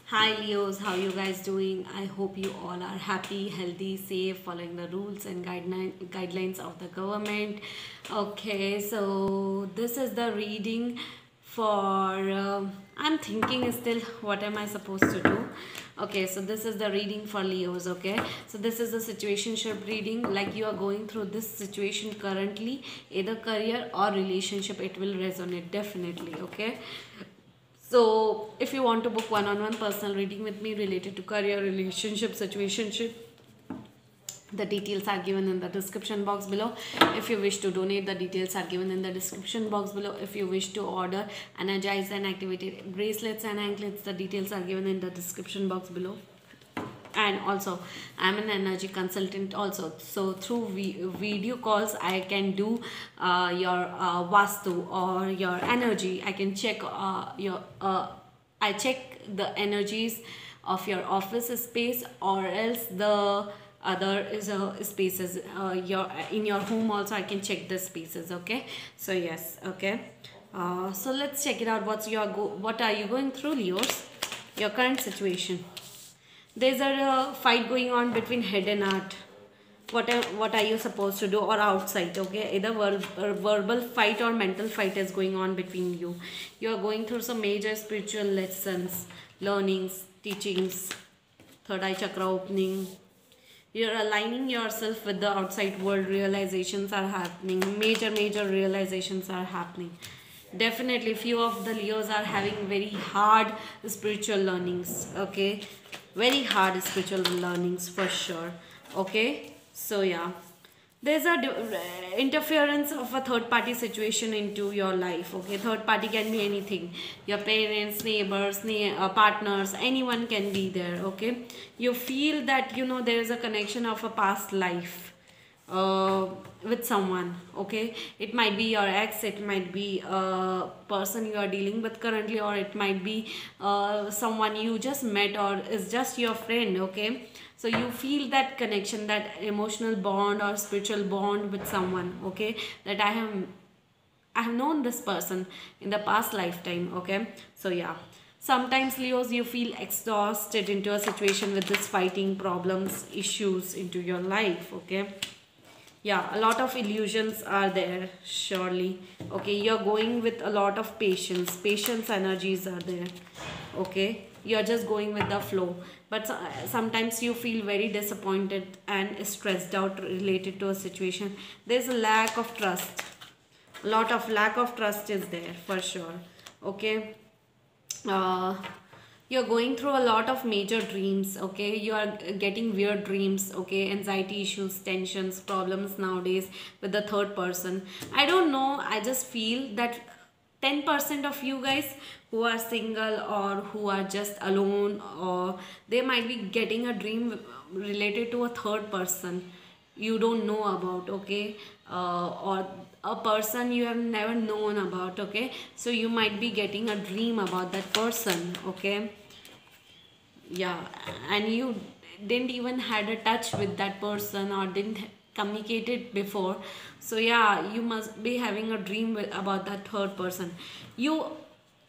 Hi Leos, how you guys doing? I hope you all are happy, healthy, safe, following the rules and guidelines of the government. Okay, so this is the reading for. I'm thinking still, what am I supposed to do? Okay, so this is the reading for Leos. Okay, so this is the situationship reading. Like you are going through this situation currently, either career or relationship, it will resonate definitely. Okay, so, if you want to book one-on-one personal reading with me related to career, relationship, situationship, the details are given in the description box below. If you wish to donate, the details are given in the description box below. If you wish to order energized and activated bracelets and anklets, the details are given in the description box below. And also, I'm an energy consultant also, so through video calls I can do your vastu or your energy. I can check your I check the energies of your office space, or else the other is spaces your in your home also. I can check the spaces. Okay, so yes. Okay, so let's check it out. What are you going through, Leos? Your current situation. There's a fight going on between head and heart. What are you supposed to do, or outside? Okay, either verbal fight or mental fight is going on between you. You are going through some major spiritual lessons, learnings, teachings, third eye chakra opening. You're aligning yourself with the outside world. Realizations are happening. Major realizations are happening. Definitely few of the Leos are having very hard spiritual learnings. Okay, very hard spiritual learnings for sure. Okay, so yeah, there's a interference of a third party situation into your life. Okay, third party can be anything. Your parents, neighbors, partners, anyone can be there. Okay, you feel that there is a connection of a past life with someone. Okay, it might be your ex, it might be a person you are dealing with currently, or it might be someone you just met, or is just your friend. Okay, so you feel that connection, that emotional bond or spiritual bond with someone. Okay, that I have known this person in the past lifetime. Okay, so yeah, sometimes Leos, you feel exhausted into a situation with this fighting problems, issues into your life. Okay, yeah, a lot of illusions are there, surely. Okay, you're going with a lot of patience energies are there. Okay, you're just going with the flow, but sometimes you feel very disappointed and stressed out related to a situation. There's a lack of trust, a lot of lack of trust is there for sure. Okay, uh, you're going through a lot of major dreams. Okay, you are getting weird dreams. Okay, anxiety issues, tensions, problems nowadays with the third person. I don't know, I just feel that 10% of you guys who are single or who are just alone, or they might be getting a dream related to a third person you don't know about. Okay, or a person you have never known about. Okay, so you might be getting a dream about that person. Okay, yeah, and you didn't even had a touch with that person, or didn't communicate it before. So yeah, you must be having a dream about that third person. You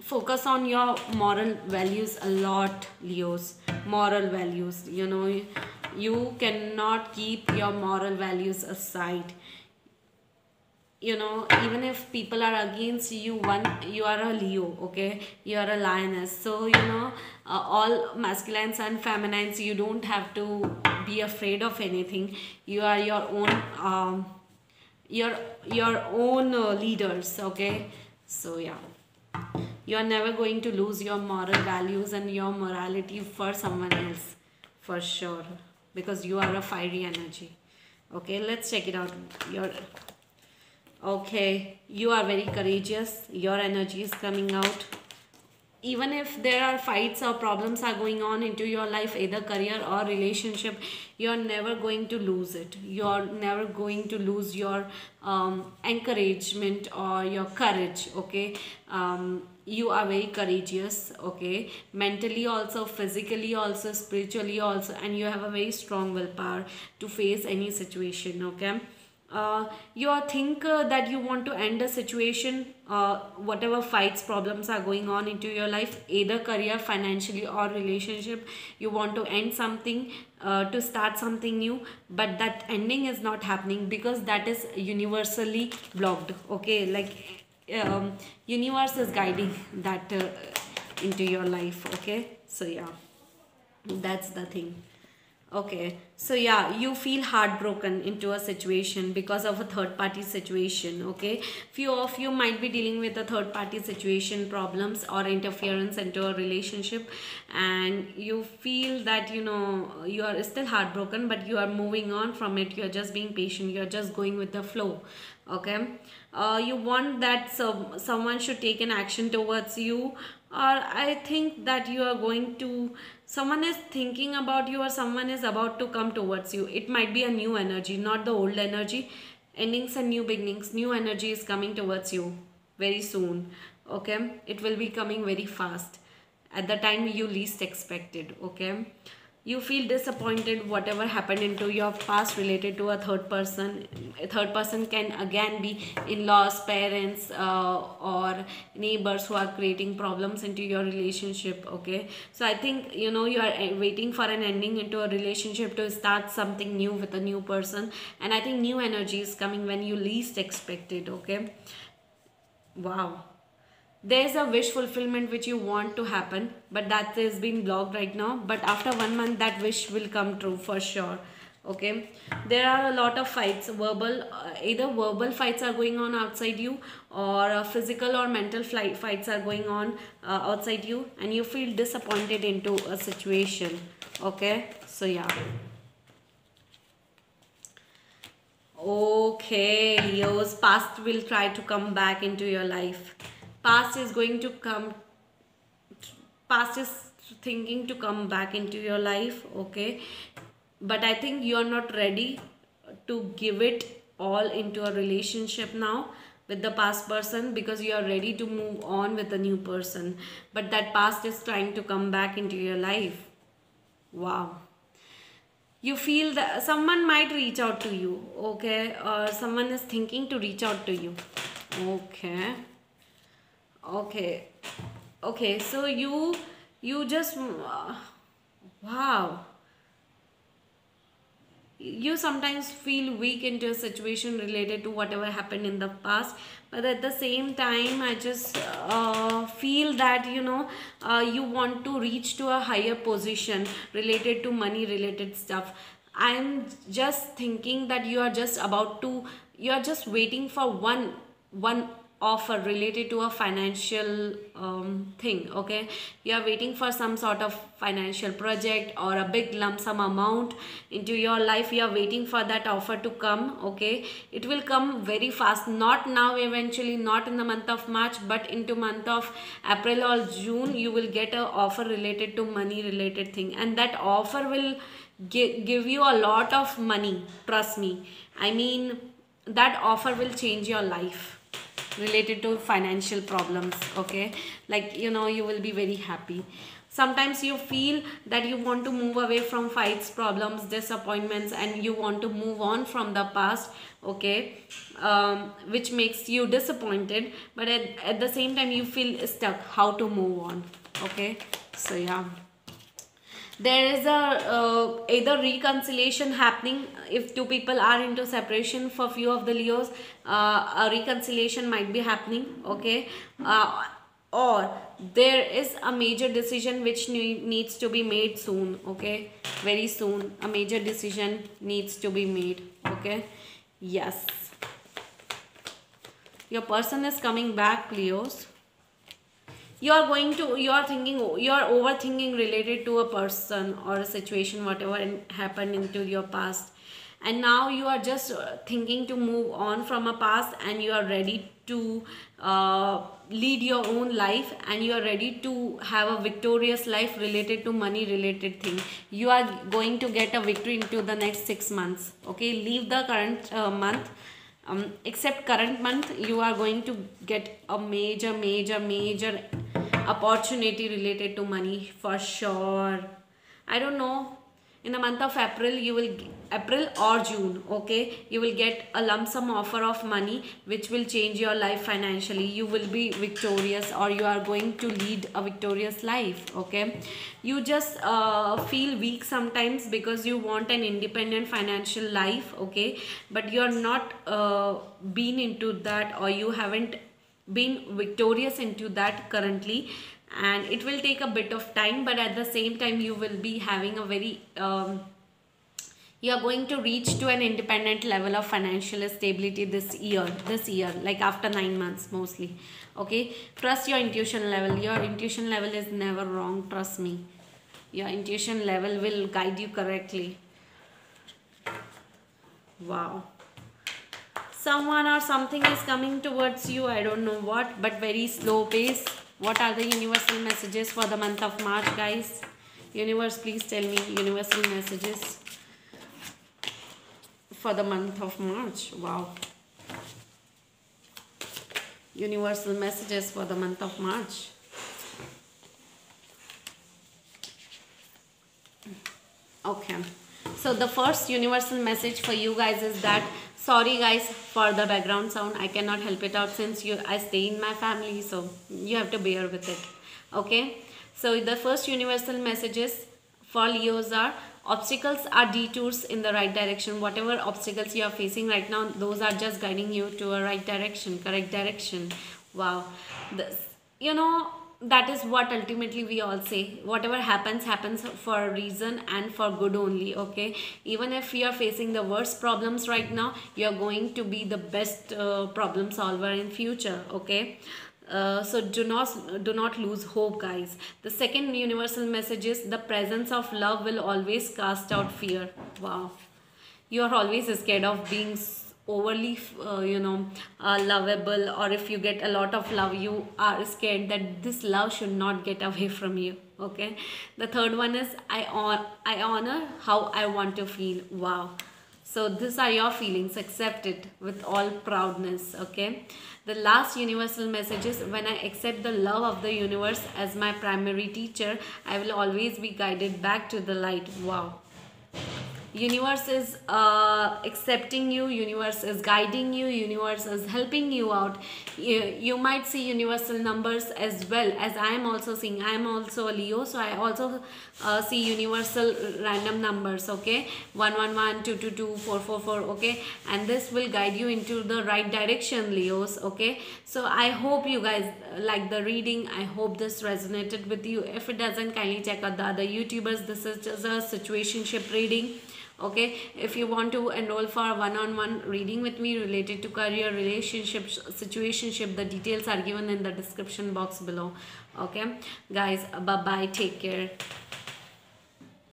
focus on your moral values a lot, Leos. Moral values, you cannot keep your moral values aside. Even if people are against you, you are a Leo. Okay, you are a lioness. So all masculines and feminines, you don't have to be afraid of anything. You are your own your own leaders. Okay, so yeah, you are never going to lose your moral values and your morality for someone else, for sure, because you are a fiery energy. Okay, let's check it out. Your Okay, you are very courageous. Your energy is coming out. Even if there are fights or problems are going on into your life, either career or relationship, you're never going to lose it. You're never going to lose your encouragement or your courage. Okay, you are very courageous. Okay, mentally also, physically also, spiritually also, and you have a very strong willpower to face any situation. Okay, You think that you want to end a situation, whatever fights, problems are going on into your life, either career, financially, or relationship. You want to end something, to start something new, but that ending is not happening because that is universally blocked. Okay, like universe is guiding that into your life. Okay, so yeah, that's the thing. Okay, so yeah, you feel heartbroken into a situation because of a third party situation. Okay, few of you might be dealing with a third party situation, problems or interference into a relationship, and you feel that you are still heartbroken, but you are moving on from it. You are just being patient, you are just going with the flow. Okay, you want that someone should take an action towards you, or I think that you are going to, someone is thinking about you, or someone is about to come towards you. It might be a new energy, not the old energy. Endings and new beginnings, new energy is coming towards you very soon. Okay, it will be coming very fast at the time you least expected. Okay, you feel disappointed whatever happened into your past related to a third person. A third person can again be in-laws, parents, or neighbors who are creating problems into your relationship. Okay, so I think you are waiting for an ending into a relationship to start something new with a new person, and I think new energy is coming when you least expect it. Okay, wow, there's a wish fulfillment which you want to happen, but that is being blocked right now, but after 1 month that wish will come true for sure. Okay, there are a lot of fights, verbal, either verbal fights are going on outside you, or physical or mental fights are going on outside you, and you feel disappointed into a situation. Okay, so yeah. Okay, Leo's past will try to come back into your life. Past is going to come, past is thinking to come back into your life. Okay, but I think you are not ready to give it all into a relationship now with the past person, because you are ready to move on with a new person, but that past is trying to come back into your life. Wow, you feel that someone might reach out to you. Okay, or someone is thinking to reach out to you. Okay, okay, okay, so you just wow, you sometimes feel weak into a situation related to whatever happened in the past, but at the same time I just feel that you want to reach to a higher position related to money related stuff. I'm just thinking that you are just about to, you are just waiting for one offer related to a financial thing. Okay, you are waiting for some sort of financial project or a big lump sum amount into your life. You are waiting for that offer to come. Okay, it will come very fast, not now, eventually not in the month of March, but into month of April or June you will get a offer related to money related thing, and that offer will give you a lot of money. Trust me, I mean, that offer will change your life related to financial problems. Okay, like you will be very happy. Sometimes you feel that you want to move away from fights, problems, disappointments, and you want to move on from the past. Okay, which makes you disappointed, but at the same time you feel stuck how to move on. Okay, so yeah, there is a either reconciliation happening. If two people are into separation, for few of the Leos, a reconciliation might be happening. Okay, or there is a major decision which needs to be made soon. Okay, very soon a major decision needs to be made. Okay, yes, your person is coming back, Leos. You are going to, you are thinking, you are overthinking related to a person or a situation whatever happened into your past, and now you are just thinking to move on from a past, and you are ready to lead your own life, and you are ready to have a victorious life related to money related thing. You are going to get a victory into the next 6 months. Okay, leave the current month, except current month you are going to get a major opportunity related to money for sure. I don't know, in the month of April, you will April or June, okay, you will get a lump sum offer of money which will change your life financially. You will be victorious, or you are going to lead a victorious life. Okay, you just feel weak sometimes because you want an independent financial life. Okay, but you are not been into that, or you haven't been victorious into that currently, and it will take a bit of time, but at the same time you will be having a very you are going to reach to an independent level of financial stability this year, like after 9 months mostly. Okay, trust your intuition level. Your intuition level is never wrong, trust me. Your intuition level will guide you correctly. Wow, someone or something is coming towards you, I don't know what, but very slow pace. What are the universal messages for the month of March, guys? Universe, please tell me universal messages for the month of March. Wow, universal messages for the month of March. Okay, so the first universal message for you guys is that, sorry guys for the background sound, I cannot help it out since I stay in my family, so you have to bear with it. Okay, so the first universal messages for Leos are: obstacles are detours in the right direction. Whatever obstacles you are facing right now, those are just guiding you to a right direction, correct direction. Wow, this, you know, that is what ultimately we all say. Whatever happens for a reason and for good only. Okay, even if you are facing the worst problems right now, you are going to be the best problem solver in future. Okay, so do not lose hope, guys. The second universal message is: the presence of love will always cast out fear. Wow, you are always scared of being overly lovable, or if you get a lot of love, you are scared that this love should not get away from you. Okay, the third one is: I honor how I want to feel. Wow, so these are your feelings, accept it with all proudness. Okay, the last universal message is: when I accept the love of the universe as my primary teacher, I will always be guided back to the light. Wow, universe is accepting you, universe is guiding you, universe is helping you out. You might see universal numbers as well, as I am also seeing. I am also a Leo, so I also see universal random numbers. Okay, 111, 222, 444. Okay, and this will guide you into the right direction, Leos. Okay, so I hope you guys like the reading. I hope this resonated with you. If it doesn't, kindly check out the other YouTubers. This is just a situationship reading. Okay, if you want to enroll for a one-on-one reading with me related to career, relationships, situationship, the details are given in the description box below. Okay guys, bye bye, take care.